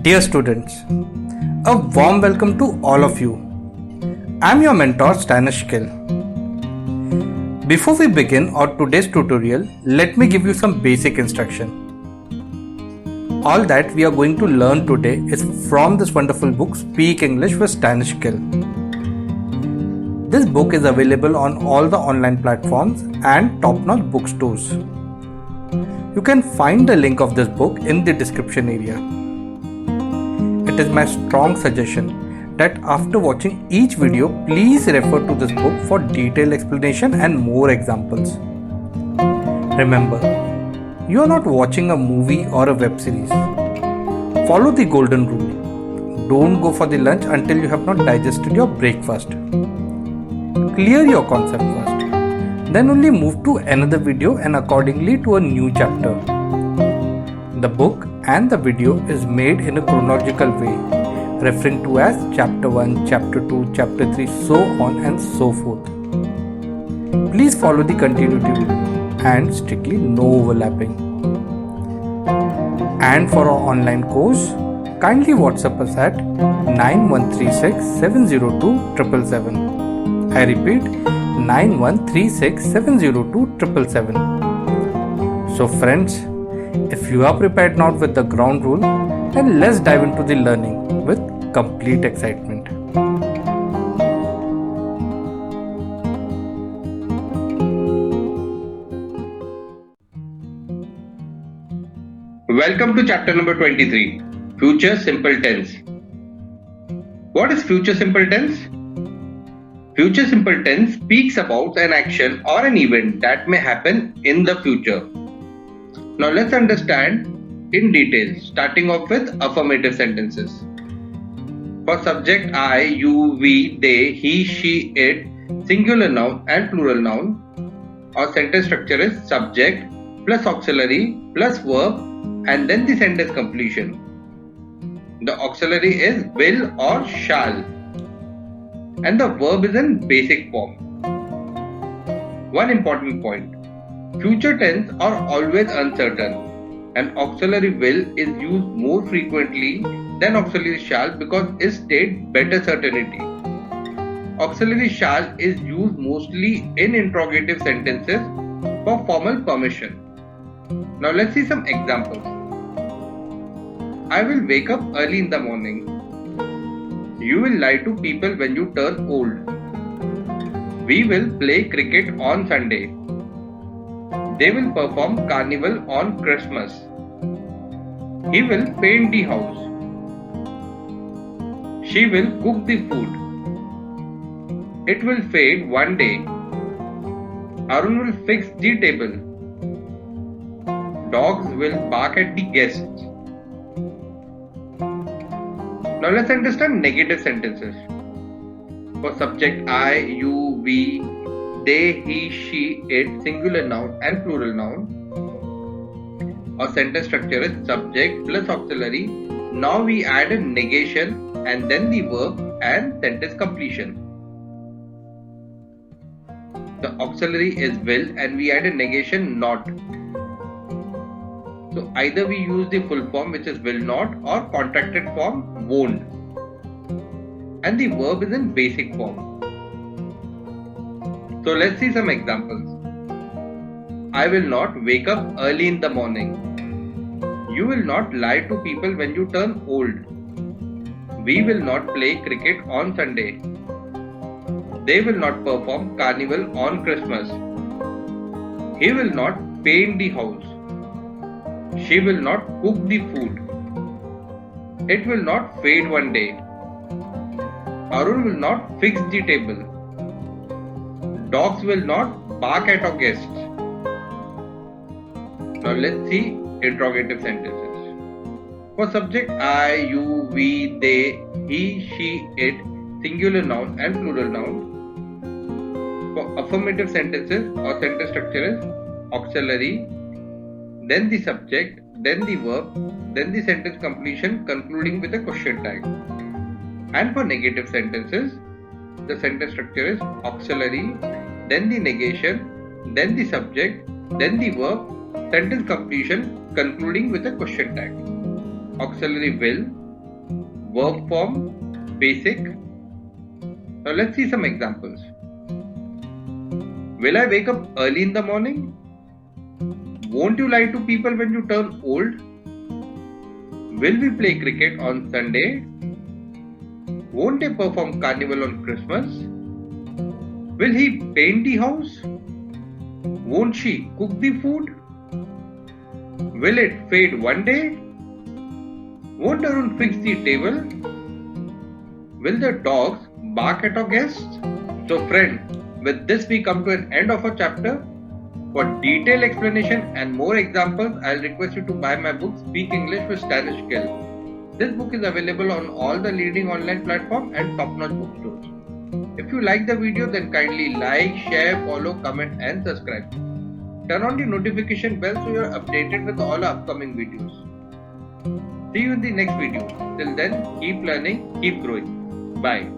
Dear students, a warm welcome to all of you. I'm your mentor Stanish Kill. Before we begin our today's tutorial, let me give you some basic instruction. All that we are going to learn today is from this wonderful book Speak English with Stanish Kill. This book is available on all the online platforms and top-notch bookstores. You can find the link of this book in the description area. It is my strong suggestion that after watching each video, please refer to this book for detailed explanation and more examples. Remember, you are not watching a movie or a web series. Follow the golden rule. Don't go for the lunch until you have not digested your breakfast. Clear your concept first. Then only move to another video and accordingly to a new chapter. The book and the video is made in a chronological way, referring to as chapter 1, chapter 2, chapter 3, so on and so forth. Please follow the continuity rule and strictly no overlapping. And for our online course, kindly WhatsApp us at 9136 702 777. I repeat, 9136 702 777. So friends, if you are prepared now with the ground rule, then let's dive into the learning with complete excitement. Welcome to chapter number 23, Future Simple Tense. What is future simple tense? Future simple tense speaks about an action or an event that may happen in the future. Now let's understand in detail, starting off with affirmative sentences. For subject I, you, we, they, he, she, it, singular noun and plural noun, our sentence structure is subject plus auxiliary plus verb and then the sentence completion. The auxiliary is will or shall and the verb is in basic form. One important point. Future tense are always uncertain and auxiliary will is used more frequently than auxiliary shall because it states better certainty. Auxiliary shall is used mostly in interrogative sentences for formal permission. Now let's see some examples. I will wake up early in the morning. You will lie to people when you turn old. We will play cricket on Sunday. They will perform carnival on Christmas. He will paint the house. She will cook the food. It will fade one day. Arun will fix the table. Dogs will bark at the guests. Now let's understand negative sentences. For subject I, you, we, they, he, she, it, singular noun and plural noun. Our sentence structure is subject plus auxiliary. Now we add a negation and then the verb and sentence completion. The auxiliary is will and we add a negation not. So either we use the full form which is will not or contracted form won't. And the verb is in basic form. So let's see some examples. I will not wake up early in the morning. You will not lie to people when you turn old. We will not play cricket on Sunday. They will not perform carnival on Christmas. He will not paint the house. She will not cook the food. It will not fade one day. Arun will not fix the table. Dogs will not bark at our guests. Now let's see interrogative sentences. For subject I, you, we, they, he, she, it, singular noun and plural noun. For affirmative sentences, our sentence structure is auxiliary, then the subject, then the verb, then the sentence completion concluding with a question tag. And for negative sentences, the sentence structure is auxiliary, then the negation, then the subject, then the verb, sentence completion concluding with a question tag. Auxiliary will, verb form, basic. Now let's see some examples. Will I wake up early in the morning? Won't you lie to people when you turn old? Will we play cricket on Sunday? Won't they perform carnival on Christmas? Will he paint the house? Won't she cook the food? Will it fade one day? Won't Arun fix the table? Will the dogs bark at our guests? So friend, with this we come to an end of our chapter. For detailed explanation and more examples, I'll request you to buy my book Speak English with Stanish Gill. This book is available on all the leading online platforms and top-notch bookstores. If you like the video, then kindly like, share, follow, comment and subscribe. Turn on the notification bell so you're updated with all our upcoming videos. See you in the next video. Till then, keep learning, keep growing. Bye.